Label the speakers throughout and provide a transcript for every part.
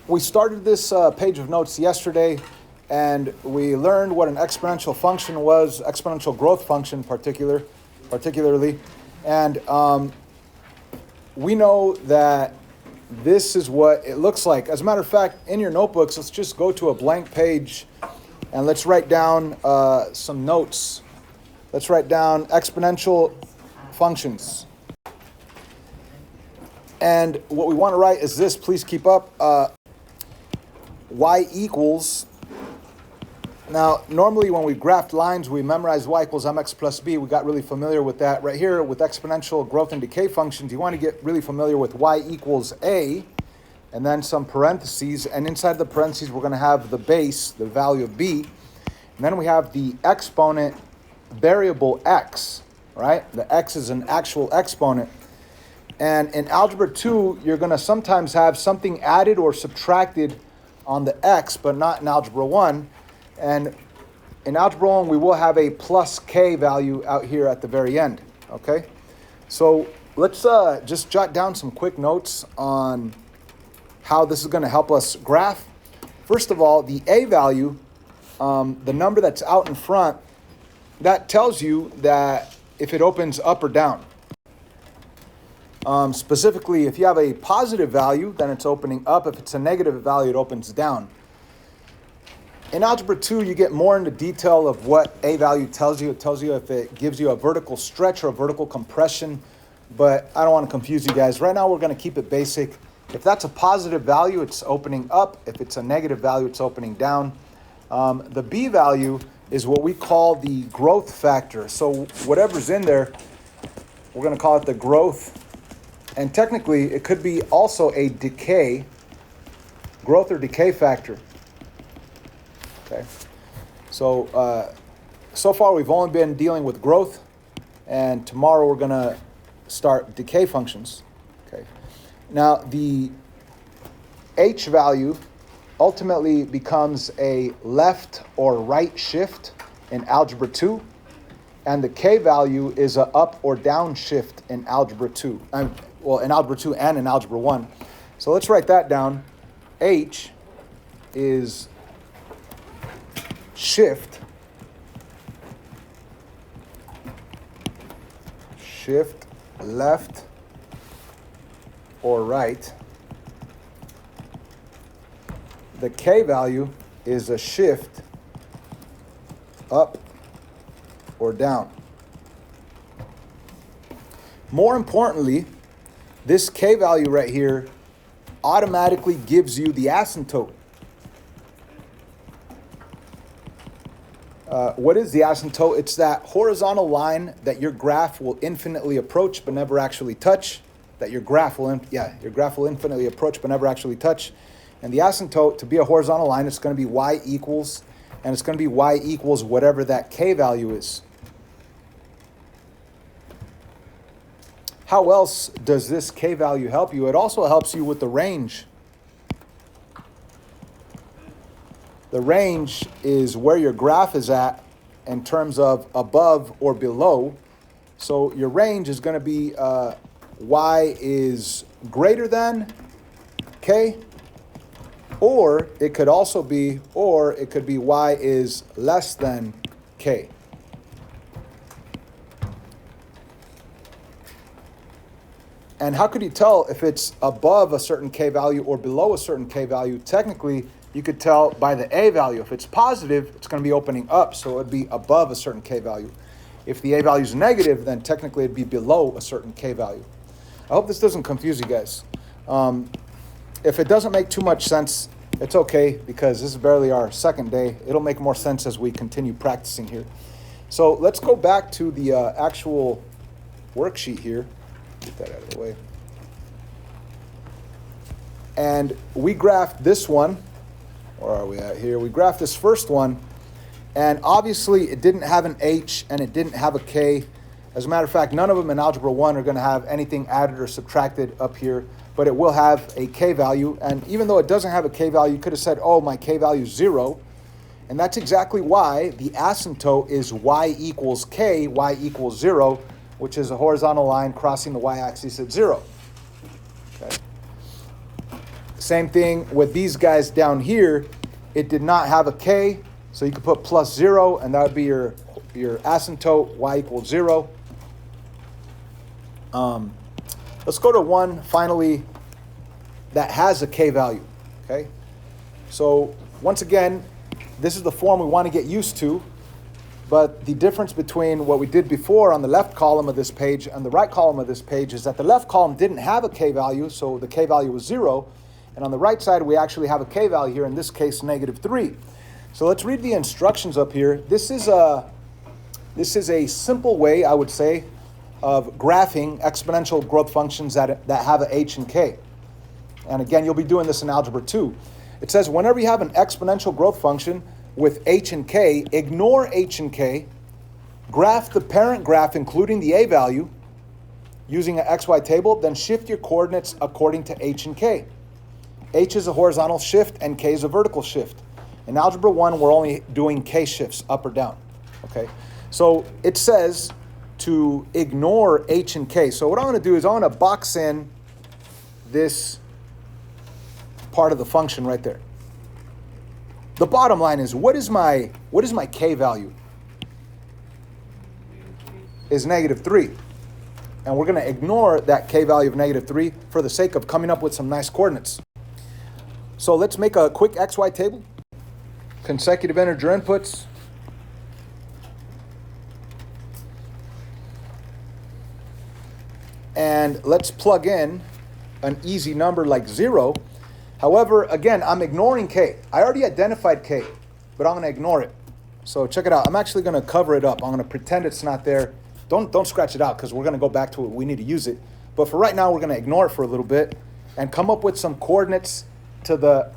Speaker 1: We started this page of notes yesterday, and we learned what an exponential function was, exponential growth function particularly. And we know that this is what it looks like. As a matter of fact, in your notebooks, let's just go to a blank page and let's write down some notes. Let's write down exponential functions. And what we want to write is this, please keep up. Y equals, now normally when we graphed lines, we memorize y equals mx plus b. We got really familiar with that. Right here with exponential growth and decay functions, you want to get really familiar with y equals a, and then some parentheses, and inside the parentheses we're going to have the base, the value of b, and then we have the exponent variable x, right? The x is an actual exponent. And in Algebra 2, you're going to sometimes have something added or subtracted on the x, but not in Algebra 1. And in Algebra 1, we will have a plus k value out here at the very end, okay? So let's just jot down some quick notes on how this is going to help us graph. First of all, the a value, the number that's out in front, that tells you that if it opens up or down. Specifically, if you have a positive value, then it's opening up. If it's a negative value, it opens down. In Algebra 2, you get more into detail of what a value tells you. It tells you if it gives you a vertical stretch or a vertical compression, but I don't want to confuse you guys. Right now, we're going to keep it basic. If that's a positive value, it's opening up. If it's a negative value, it's opening down. The b value is what we call the growth factor. So whatever's in there, we're going to call it the growth. And technically, it could be also a decay, growth or decay factor. Okay. So, so far we've only been dealing with growth, and tomorrow we're going to start decay functions. Okay. Now, the h value ultimately becomes a left or right shift in Algebra 2, and the k value is a up or down shift in Algebra 2. In Algebra 2 and in Algebra 1. So let's write that down. H is shift left or right. The k value is a shift up or down. More importantly, this k value right here automatically gives you the asymptote. What is the asymptote? It's that horizontal line that your graph will infinitely approach but never actually touch. Your graph will infinitely approach but never actually touch. And the asymptote, to be a horizontal line, it's going to be y equals, and it's going to be y equals whatever that k value is. How else does this k value help you? It also helps you with the range. The range is where your graph is at in terms of above or below. So your range is going to be y is greater than k, or it could be y is less than k. And how could you tell if it's above a certain k value or below a certain k value? Technically, you could tell by the a value. If it's positive, it's going to be opening up, so it would be above a certain k value. If the a value is negative, then technically it'd be below a certain k value. I hope this doesn't confuse you guys. If it doesn't make too much sense, it's okay, because this is barely our second day. It'll make more sense as we continue practicing here. So let's go back to the actual worksheet here. Get that out of the way. And we graphed this one. Where are we at here? We graphed this first one, and obviously it didn't have an h and it didn't have a k. As a matter of fact, none of them in Algebra 1 are going to have anything added or subtracted up here, but it will have a k value. And even though it doesn't have a k value, you could have said, oh, my k value is 0. And that's exactly why the asymptote is y equals k, y equals 0, which is a horizontal line crossing the y-axis at 0. Okay. Same thing with these guys down here. It did not have a k, so you could put plus 0, and that would be your asymptote, y equals 0. Let's go to one, finally, that has a k value, okay? So once again, this is the form we want to get used to, but the difference between what we did before on the left column of this page and the right column of this page is that the left column didn't have a k value, so the k value was 0, and on the right side, we actually have a k value here, in this case, -3. So let's read the instructions up here. This is a simple way, I would say, of graphing exponential growth functions that have a h and k. And again, you'll be doing this in Algebra 2. It says whenever you have an exponential growth function with h and k, ignore h and k, graph the parent graph including the a value using an xy table, then shift your coordinates according to h and k. H is a horizontal shift and k is a vertical shift. In Algebra 1, we're only doing k shifts, up or down. Okay, so it says to ignore h and k. So what I'm going to do is I'm going to box in this part of the function right there. The bottom line is, what is my k value? Is -3. And we're going to ignore that k value of -3 for the sake of coming up with some nice coordinates. So let's make a quick xy table. Consecutive integer inputs. And let's plug in an easy number like 0. However, again, I'm ignoring k. I already identified k, but I'm going to ignore it. So check it out. I'm actually going to cover it up. I'm going to pretend it's not there. Don't scratch it out because we're going to go back to it. We need to use it. But for right now, we're going to ignore it for a little bit and come up with some coordinates to the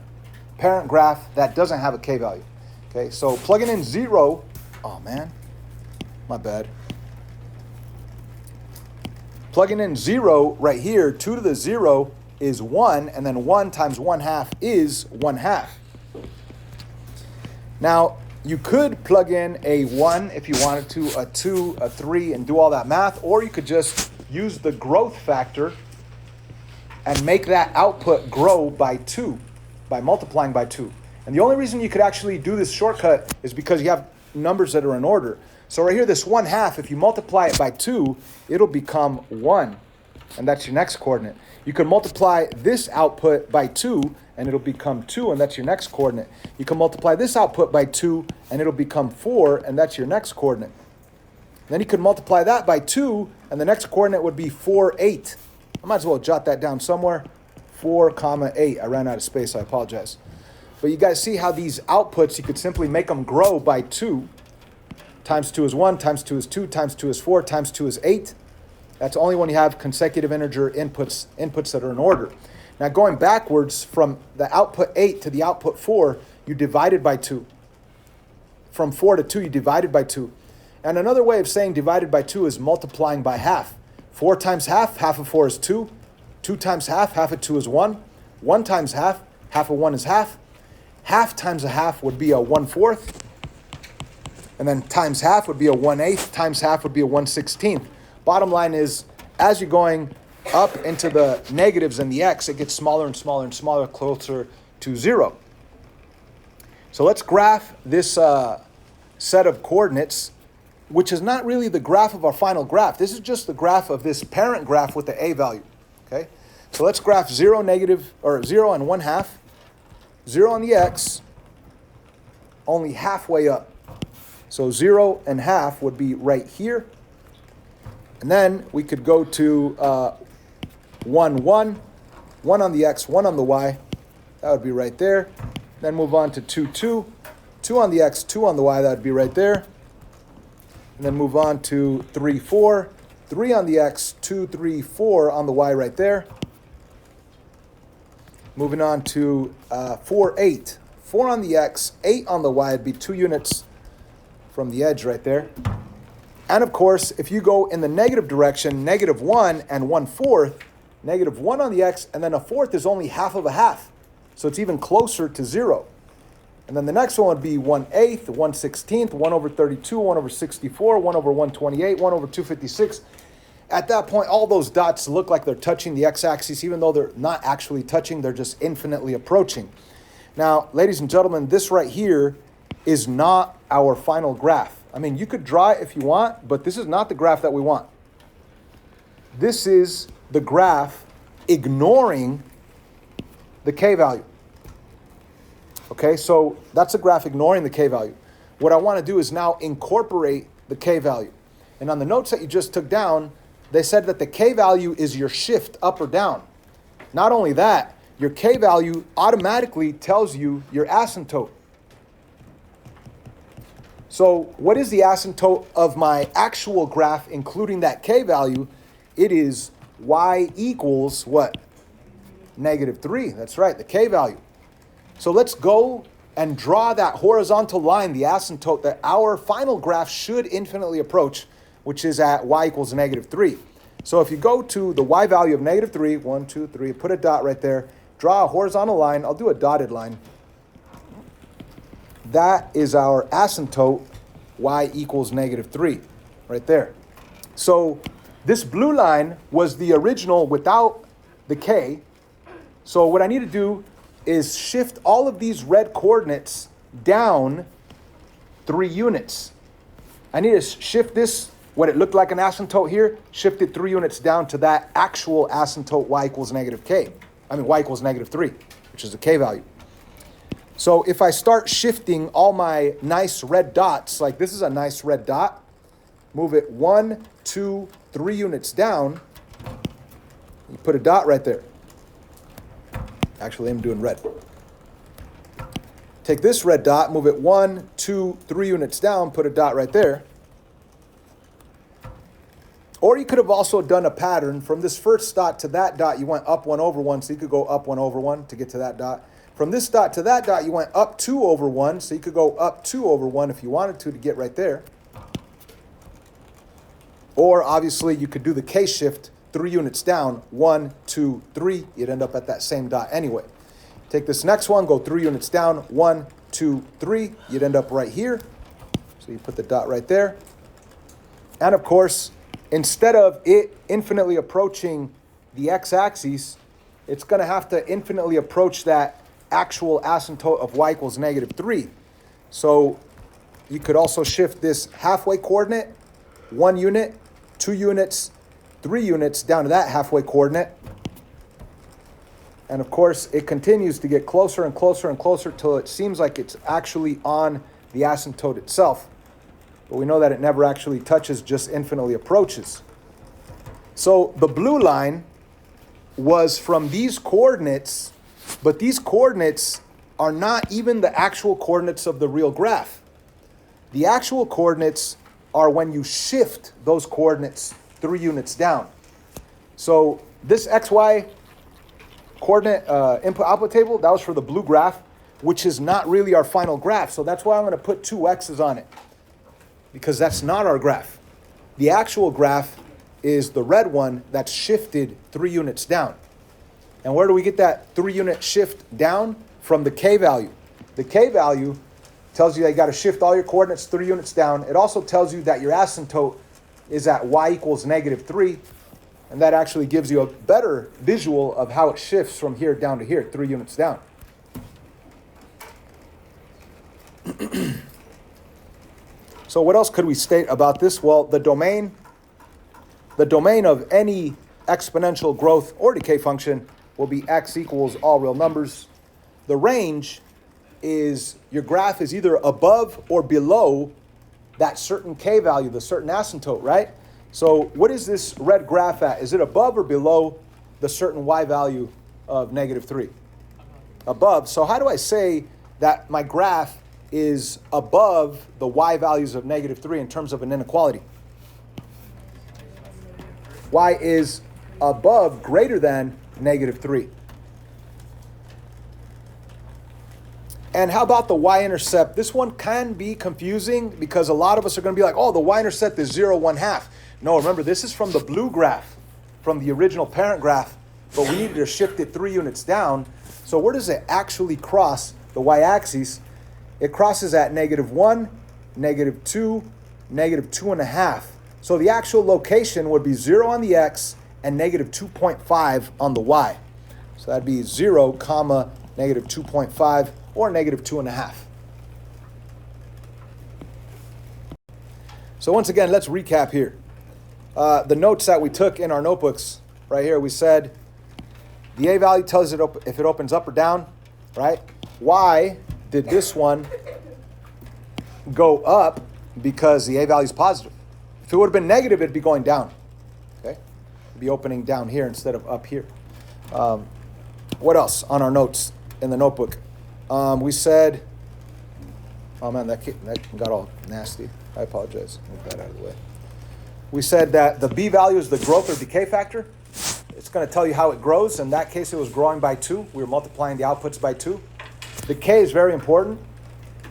Speaker 1: parent graph that doesn't have a k value. Okay, so plugging in 0. Oh, man. My bad. Plugging in 0 right here, 2 to the 0 is 1, and then 1 times 1/2 is 1/2. Now, you could plug in a 1 if you wanted to, a 2, a 3, and do all that math, or you could just use the growth factor and make that output grow by 2, by multiplying by 2. And the only reason you could actually do this shortcut is because you have numbers that are in order. So right here, this 1/2, if you multiply it by 2, it'll become 1, and that's your next coordinate. You can multiply this output by 2, and it'll become 2, and that's your next coordinate. You can multiply this output by 2, and it'll become 4, and that's your next coordinate. Then you can multiply that by 2, and the next coordinate would be 4, 8. I might as well jot that down somewhere. 4, 8. I ran out of space. I apologize. But you guys see how these outputs, you could simply make them grow by 2. Times 2 is 1, times 2 is 2, times 2 is 4, times 2 is 8. That's only when you have consecutive integer inputs that are in order. Now going backwards from the output 8 to the output 4, you divided by 2. From 4 to 2, you divided by 2. And another way of saying divided by 2 is multiplying by half. 4 times half, half of 4 is 2. 2 times half, half of 2 is 1. 1 times half, half of 1 is half. Half times a half would be a 1/4. And then times half would be a 1/8. Times half would be a 1/16. Bottom line is, as you're going up into the negatives and the x, it gets smaller and smaller and smaller, closer to 0. So let's graph this set of coordinates, which is not really the graph of our final graph. This is just the graph of this parent graph with the a value. Okay, so let's graph 0, negative, or 0 and 1/2. 0 on the x, only halfway up. So 0 and half would be right here. And then we could go to 1, 1. 1 on the x, 1 on the y. That would be right there. Then move on to 2, 2. 2 on the x, 2 on the y. That would be right there. And then move on to 3, 4. 3 on the x, 2, 3, 4 on the y right there. Moving on to 4, 8. 4 on the x, 8 on the y. It'd be 2 units from the edge right there. And of course, if you go in the negative direction, -1 and 1/4, -1 on the x, and then a 4th is only half of a half. So it's even closer to 0. And then the next one would be 1/8, 1/16, 1/32, 1/64, 1/128, 1/256. At that point, all those dots look like they're touching the x-axis, even though they're not actually touching, they're just infinitely approaching. Now, ladies and gentlemen, this right here is not our final graph. I mean, you could draw it if you want, but this is not the graph that we want. This is the graph ignoring the k-value. Okay, so that's a graph ignoring the k-value. What I want to do is now incorporate the k-value. And on the notes that you just took down, they said that the k-value is your shift up or down. Not only that, your k-value automatically tells you your asymptote. So what is the asymptote of my actual graph, including that k-value? It is y equals what? -3. That's right, the k-value. So let's go and draw that horizontal line, the asymptote that our final graph should infinitely approach, which is at y equals -3. So if you go to the y value of -3, 1, 2, 3, put a dot right there, draw a horizontal line. I'll do a dotted line. That is our asymptote, y equals -3, right there. So this blue line was the original without the k. So what I need to do is shift all of these red coordinates down 3 units. I need to shift this, what it looked like an asymptote here, shift it 3 units down to that actual asymptote y equals -k. I mean y equals -3, which is the k value. So if I start shifting all my nice red dots, like this is a nice red dot, move it 1, 2, 3 units down, you put a dot right there. Actually, I'm doing red. Take this red dot, move it 1, 2, 3 units down, put a dot right there. Or you could have also done a pattern. From this first dot to that dot, you went up 1 over 1, so you could go up 1 over 1 to get to that dot. From this dot to that dot, you went up 2 over 1, so you could go up 2 over 1 if you wanted to get right there. Or obviously, you could do the k-shift, 3 units down, 1, 2, 3, you'd end up at that same dot anyway. Take this next one, go 3 units down, 1, 2, 3, you'd end up right here. So you put the dot right there. And of course, instead of it infinitely approaching the x-axis, it's going to have to infinitely approach that actual asymptote of y equals -3. So you could also shift this halfway coordinate, 1 unit, 2 units, 3 units down to that halfway coordinate. And of course, it continues to get closer and closer and closer till it seems like it's actually on the asymptote itself. But we know that it never actually touches, just infinitely approaches. So the blue line was from these coordinates, but these coordinates are not even the actual coordinates of the real graph. The actual coordinates are when you shift those coordinates 3 units down. So this XY coordinate input-output table, that was for the blue graph, which is not really our final graph. So that's why I'm going to put 2 X's on it, because that's not our graph. The actual graph is the red one that's shifted 3 units down. And where do we get that 3 unit shift down? From the k value. The k value tells you that you got to shift all your coordinates 3 units down. It also tells you that your asymptote is at y equals -3. And that actually gives you a better visual of how it shifts from here down to here, 3 units down. So what else could we state about this? Well, the domain of any exponential growth or decay function will be x equals all real numbers. The range is your graph is either above or below that certain k value, the certain asymptote, right? So what is this red graph at? Is it above or below the certain y value of -3? Above. So how do I say that my graph is above the y values of -3 in terms of an inequality? Y is above, greater than -3. And how about the y-intercept? This one can be confusing because a lot of us are going to be like, oh, the y-intercept is 0, 1/2. No, remember, this is from the blue graph, from the original parent graph, but we needed to shift it 3 units down. So where does it actually cross the y-axis? It crosses at -1, -2, -2.5. So the actual location would be 0 on the x and negative 2.5 on the y. So that'd be 0, comma, negative 2.5 or negative 2.5. So once again, let's recap here. The notes that we took in our notebooks right here, we said the a value tells it if it opens up or down, right? Why did this one go up? Because the a value is positive. If it would have been negative, it'd be going down. Okay, it'd be opening down here instead of up here. What else on our notes in the notebook? We said, oh man, that got all nasty. I apologize. Move that out of the way. We said that the b value is the growth or decay factor. It's going to tell you how it grows. In that case, it was growing by 2. We were multiplying the outputs by 2. Decay is very important.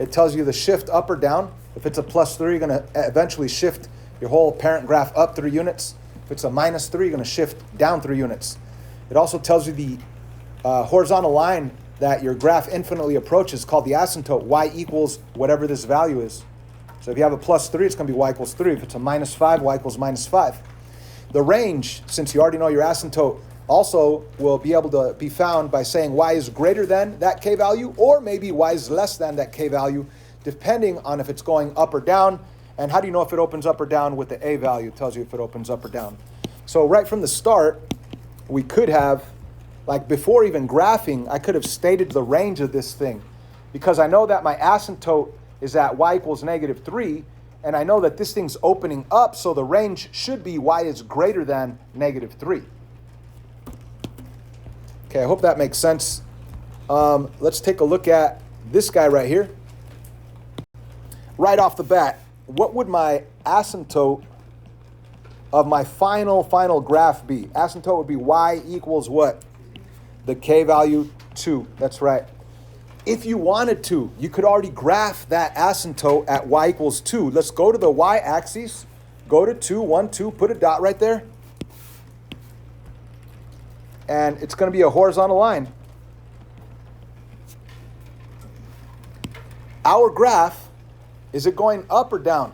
Speaker 1: It tells you the shift up or down. If it's a +3, you're going to eventually shift your whole parent graph up 3 units. If it's a -3, you're going to shift down 3 units. It also tells you the horizontal line that your graph infinitely approaches, called the asymptote, y equals whatever this value is. So if you have a +3, it's going to be y equals 3. If it's a -5, y equals -5. The range, since you already know your asymptote, also will be able to be found by saying y is greater than that k value, or maybe y is less than that k value, depending on if it's going up or down. And how do you know if it opens up or down? With the a value, it tells you if it opens up or down. So right from the start, we could have, like before even graphing, I could have stated the range of this thing, because I know that my asymptote is at y equals -3, and I know that this thing's opening up, so the range should be y is greater than -3. Okay, I hope that makes sense. Let's take a look at this guy right here. Right off the bat, what would my asymptote of my final graph be? Asymptote would be y equals what? The k value 2. That's right. If you wanted to, you could already graph that asymptote at y equals 2. Let's go to the y-axis. Go to 2, 1, 2, put a dot right there. And it's going to be a horizontal line. Our graph, is it going up or down?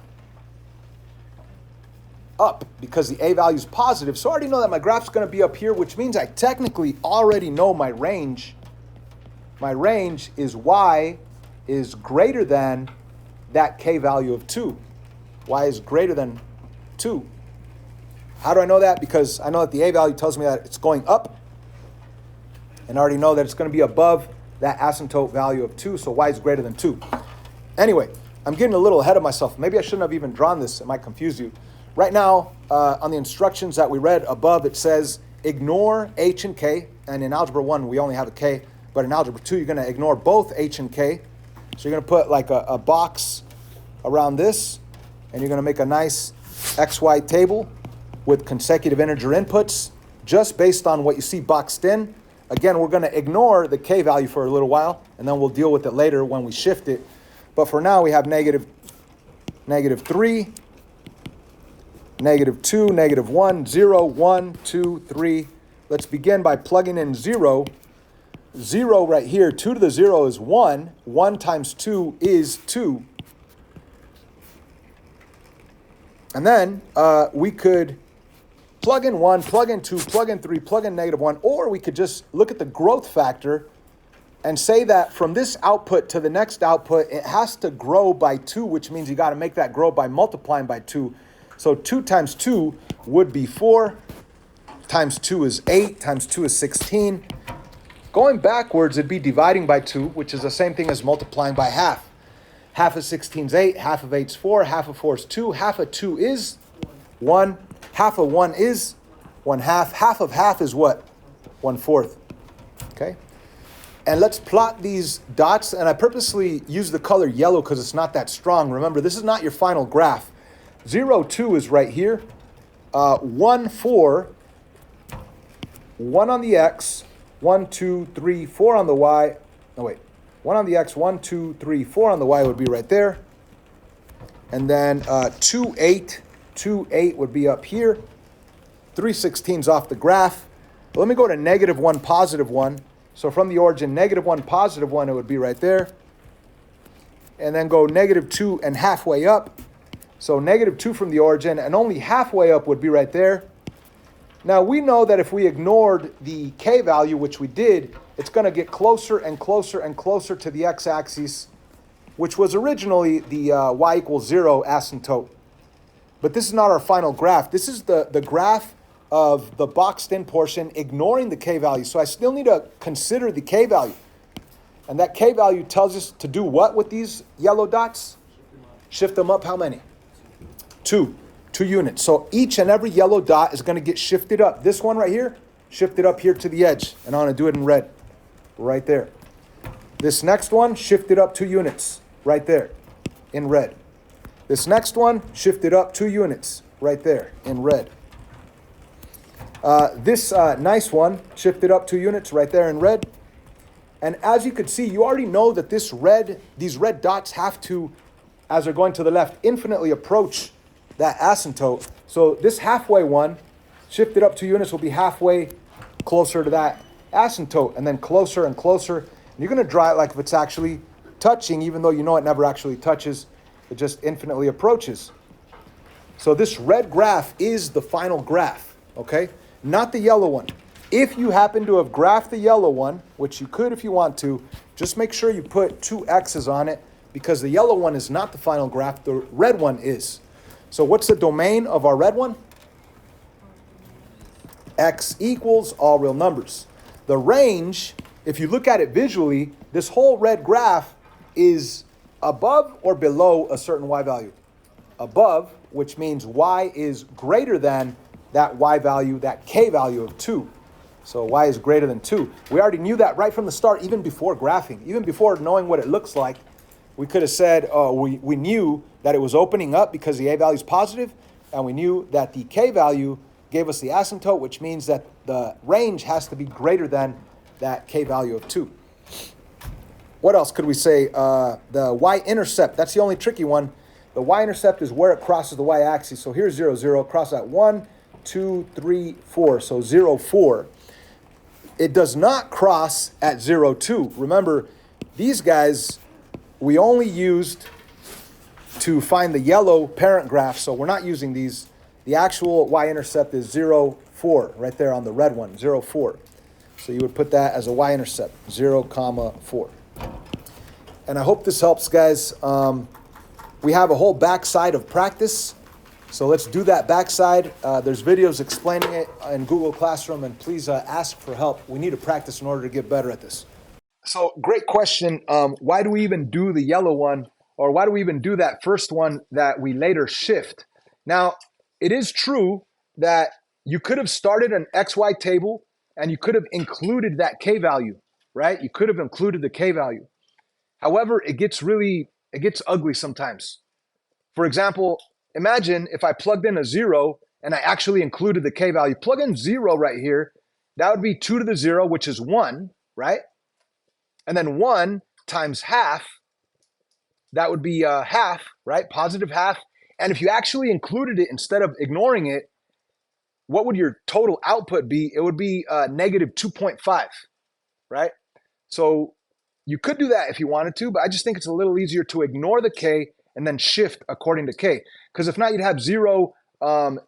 Speaker 1: Up, because the a value is positive. So I already know that my graph's going to be up here, which means I technically already know my range. My range is y is greater than that k value of 2. Y is greater than 2. How do I know that? Because I know that the a value tells me that it's going up, and I already know that it's going to be above that asymptote value of 2, so y is greater than 2. Anyway, I'm getting a little ahead of myself. Maybe I shouldn't have even drawn this. It might confuse you. Right now, on the instructions that we read above, it says ignore h and k, and in Algebra 1, we only have a k, but in Algebra 2, you're going to ignore both h and k. So you're going to put like a box around this, and you're going to make a nice XY table with consecutive integer inputs, just based on what you see boxed in. Again, we're going to ignore the k value for a little while, and then we'll deal with it later when we shift it. But for now, we have -3, -2, -1, 0, 1, 2, 3. Let's begin by plugging in 0. 0 right here, 2 to the 0 is 1. 1 times 2 is 2. And then we could plug in 1, plug in 2, plug in 3, plug in -1, or we could just look at the growth factor and say that from this output to the next output, it has to grow by 2, which means you got to make that grow by multiplying by 2. So 2 times 2 would be 4, times 2 is 8, times 2 is 16. Going backwards, it'd be dividing by 2, which is the same thing as multiplying by half. Half of 16 is 8, half of 8 is 4, half of 4 is 2, half of 2 is 1, half of 1 is 1/2, half of half is what? 1/4, okay? And let's plot these dots, and I purposely use the color yellow because it's not that strong. Remember, this is not your final graph. 0, 2 is right here. 1, 4, 1 on the x, 1, 2, 3, 4 on the y. No, wait. 1 on the x, 1, 2, 3, 4 on the y would be right there. And then 2, 8, 2, 8 would be up here. 3 16s off the graph. But let me go to -1, +1. So from the origin, -1, +1, it would be right there. And then go -2 and halfway up. So negative 2 from the origin, and only halfway up would be right there. Now we know that if we ignored the k value, which we did, it's going to get closer and closer and closer to the x-axis, which was originally the y equals 0 asymptote. But this is not our final graph. This is the graph of the boxed in portion ignoring the k value. So I still need to consider the k value. And that k value tells us to do what with these yellow dots? Shift them up how many? 2 units. So each and every yellow dot is going to get shifted up. This one right here, shifted up here to the edge. And I'm going to do it in red, right there. This next one, shifted up 2 units, right there, in red. This next one, shifted up 2 units, right there, in red. This nice one, shifted up 2 units, right there in red. And as you could see, you already know that these red dots have to, as they're going to the left, infinitely approach that asymptote. So this halfway one, shifted up 2 units, will be halfway closer to that asymptote, and then closer and closer. And you're going to draw it like if it's actually touching, even though you know it never actually touches. It just infinitely approaches. So this red graph is the final graph, okay? Not the yellow one. If you happen to have graphed the yellow one, which you could if you want to, just make sure you put 2 X's on it, because the yellow one is not the final graph, the red one is. So what's the domain of our red one? X equals all real numbers. The range, if you look at it visually, this whole red graph is above or below a certain y value. Above, which means y is greater than that y value, that k value of 2. So y is greater than 2. We already knew that right from the start, even before graphing, even before knowing what it looks like. We could have said, we knew that it was opening up because the a value is positive, and we knew that the k value gave us the asymptote, which means that the range has to be greater than that k value of 2. What else could we say? The y-intercept, that's the only tricky one. The y-intercept is where it crosses the y-axis. So here's 0, 0, cross at 1, 2, 3, 4. So 0, 4. It does not cross at 0, 2. Remember, these guys we only used to find the yellow parent graph, so we're not using these. The actual y-intercept is 0, 4, right there on the red one, 0, 4. So you would put that as a y-intercept, 0, 4. And I hope this helps, guys. We have a whole backside of practice, so let's do that backside. There's videos explaining it in Google Classroom, and please ask for help. We need to practice in order to get better at this. So great question. Why do we even do the yellow one, or why do we even do that first one that we later shift? Now, it is true that you could have started an XY table and you could have included that K value, right? You could have included the K value. However, it gets ugly sometimes. For example, imagine if I plugged in a 0 and I actually included the K value. Plug in 0 right here. That would be 2 to the 0, which is 1, right? And then 1 times half, that would be half, right? Positive half. And if you actually included it instead of ignoring it, what would your total output be? It would be negative 2.5, right? So you could do that if you wanted to, but I just think it's a little easier to ignore the K and then shift according to K. Because if not, you'd have 0,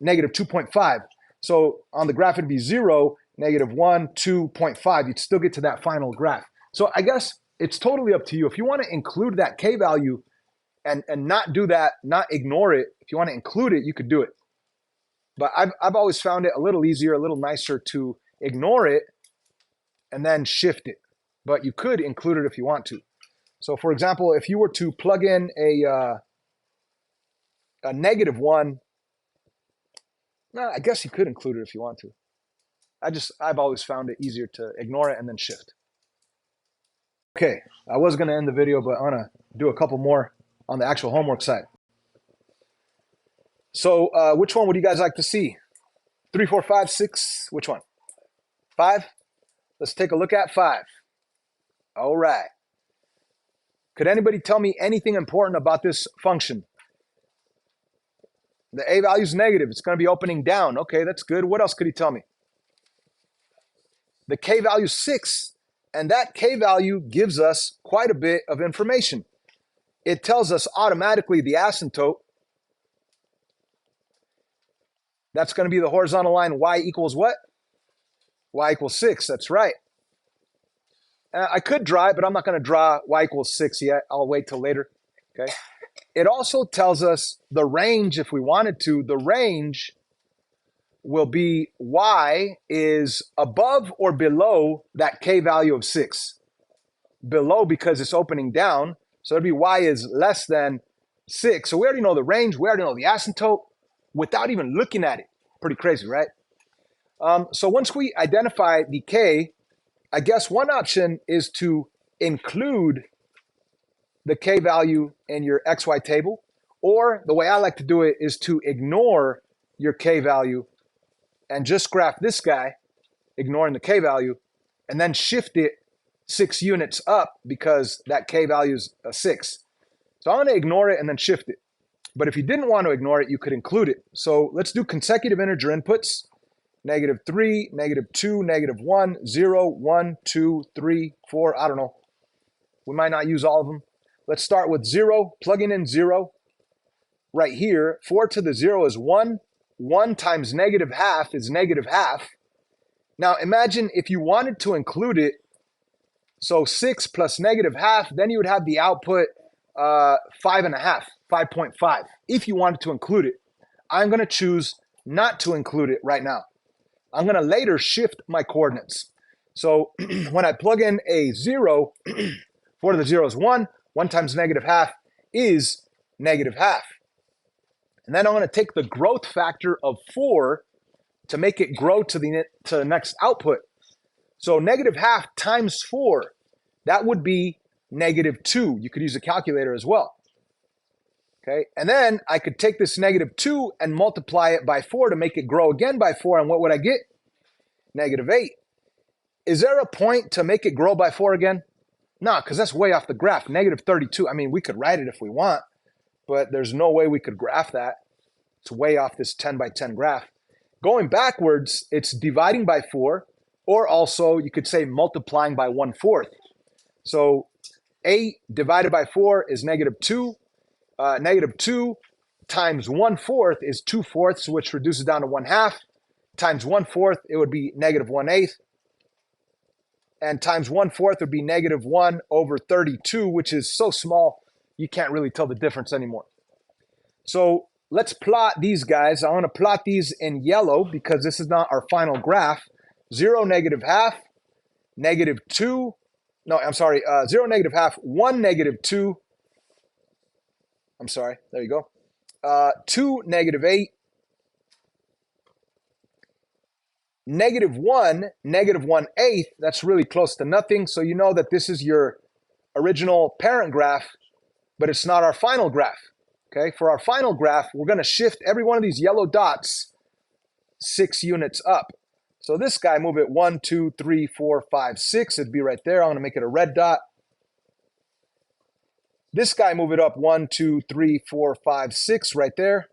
Speaker 1: negative 2.5. So on the graph, it'd be 0, negative 1, 2.5. You'd still get to that final graph. So I guess it's totally up to you. If you want to include that K value and not do that, not ignore it, if you want to include it, you could do it. But I've always found it a little easier, a little nicer to ignore it and then shift it. But you could include it if you want to. So for example, if you were to plug in a negative 1, I guess you could include it if you want to. I've always found it easier to ignore it and then shift. Okay, I was going to end the video, but I'm going to do a couple more on the actual homework side. So which one would you guys like to see? 3, 4, 5, 6, which one? 5? Let's take a look at 5. All right. Could anybody tell me anything important about this function? The a value is negative. It's going to be opening down. Okay, that's good. What else could he tell me? The k value is 6, and that k value gives us quite a bit of information. It tells us automatically the asymptote, That's going to be the horizontal line. Y equals what? Y equals 6. That's right. I could draw it, but I'm not going to draw y equals 6 yet. I'll wait till later. Okay. It also tells us the range, if we wanted to, the range will be y is above or below that k value of 6. Below because it's opening down. So it'd be y is less than 6. So we already know the range. We already know the asymptote without even looking at it. Pretty crazy, right? So once we identify the k, I guess one option is to include the k value in your xy table, or the way I like to do it is to ignore your k value and just graph this guy, ignoring the k value, and then shift it 6 units up because that k value is a 6. So I'm going to ignore it and then shift it. But if you didn't want to ignore it, you could include it. So let's do consecutive integer inputs. -3, -2, -1, 0, 1, 2, 3, 4. I don't know. We might not use all of them. Let's start with 0, plugging in 0. Right here, 4 to the 0 is 1. 1 times -half is -half. Now imagine if you wanted to include it, so 6 plus -half, then you would have the output 5.5, 5.5, if you wanted to include it. I'm going to choose not to include it right now. I'm going to later shift my coordinates. So when I plug in a 0, 4 to the 0 is 1. 1 times -half is -half. And then I'm going to take the growth factor of 4 to make it grow to the next output. So -half times 4, that would be -2. You could use a calculator as well. Okay, and then I could take this -2 and multiply it by 4 to make it grow again by 4, and what would I get? -8. Is there a point to make it grow by 4 again? No, because that's way off the graph. -32. I mean, we could write it if we want, but there's no way we could graph that. It's way off this 10 by 10 graph. Going backwards, it's dividing by 4, or also you could say multiplying by 1/4. So 8 divided by 4 is -2. -2 times 1/4 is 2/4, which reduces down to 1/2. Times 1/4, it would be -1/8. And times 1/4 would be -1 over 32, which is so small, you can't really tell the difference anymore. So let's plot these guys. I want to plot these in yellow because this is not our final graph. 0, -half, -2. No, I'm sorry. 0, -half, 1, -2. I'm sorry. There you go. 2, -8. -1, -1/8. That's really close to nothing. So you know that this is your original parent graph, but it's not our final graph. Okay, for our final graph, we're going to shift every one of these yellow dots 6 units up. So this guy, move it 1, 2, 3, 4, 5, 6. It'd be right there. I'm going to make it a red dot. This guy, move it up 1, 2, 3, 4, 5, 6, right there.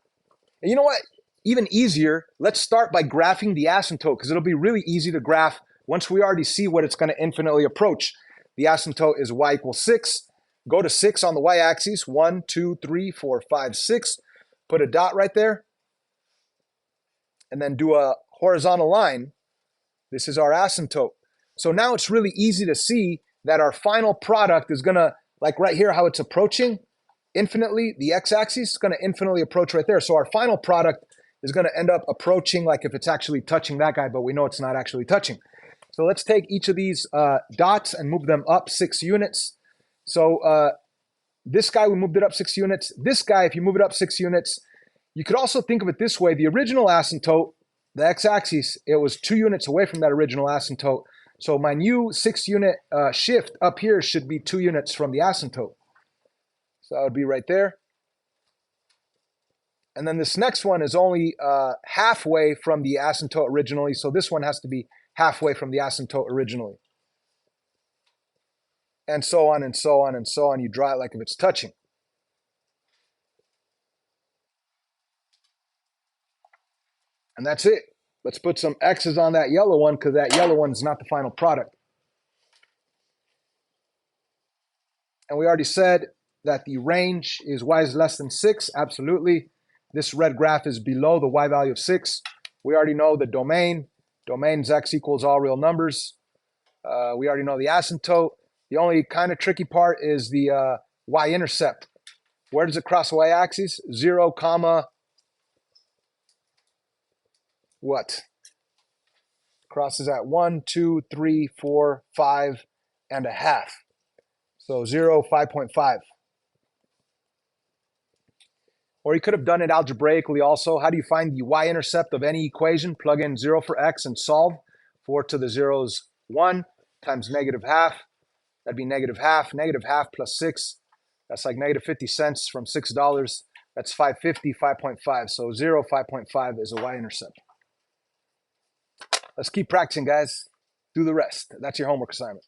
Speaker 1: And you know what? Even easier, let's start by graphing the asymptote because it'll be really easy to graph once we already see what it's going to infinitely approach. The asymptote is y equals 6. Go to 6 on the y-axis. 1, 2, 3, 4, 5, 6. Put a dot right there. And then do a horizontal line. This is our asymptote. So now it's really easy to see that our final product is going to, like right here, how it's approaching infinitely. The x-axis is going to infinitely approach right there. So our final product is going to end up approaching like if it's actually touching that guy, but we know it's not actually touching. So let's take each of these dots and move them up 6 units. So this guy, we moved it up 6 units. This guy, if you move it up 6 units, you could also think of it this way. The original asymptote, the x-axis, it was 2 units away from that original asymptote. So my new 6-unit shift up here should be 2 units from the asymptote. So that would be right there. And then this next one is only halfway from the asymptote originally. So this one has to be halfway from the asymptote originally. And so on and so on and so on. You draw it like if it's touching. And that's it. Let's put some X's on that yellow one because that yellow one's not the final product. And we already said that the range is y is less than 6. Absolutely. This red graph is below the y value of 6. We already know the domain. Domain's x equals all real numbers. We already know the asymptote. The only kind of tricky part is the y-intercept. Where does it cross the y-axis? 0, comma, what? Crosses at 1, 2, 3, 4, 5, and a half. So 0, 5.5. Or you could have done it algebraically also. How do you find the y-intercept of any equation? Plug in 0 for x and solve. 4 to the 0 is 1 times negative half. That'd be negative half. Negative half plus 6. That's like negative 50 cents from $6. That's 550, 5.5. So 0, 5.5 is a y-intercept. Let's keep practicing, guys. Do the rest. That's your homework assignment.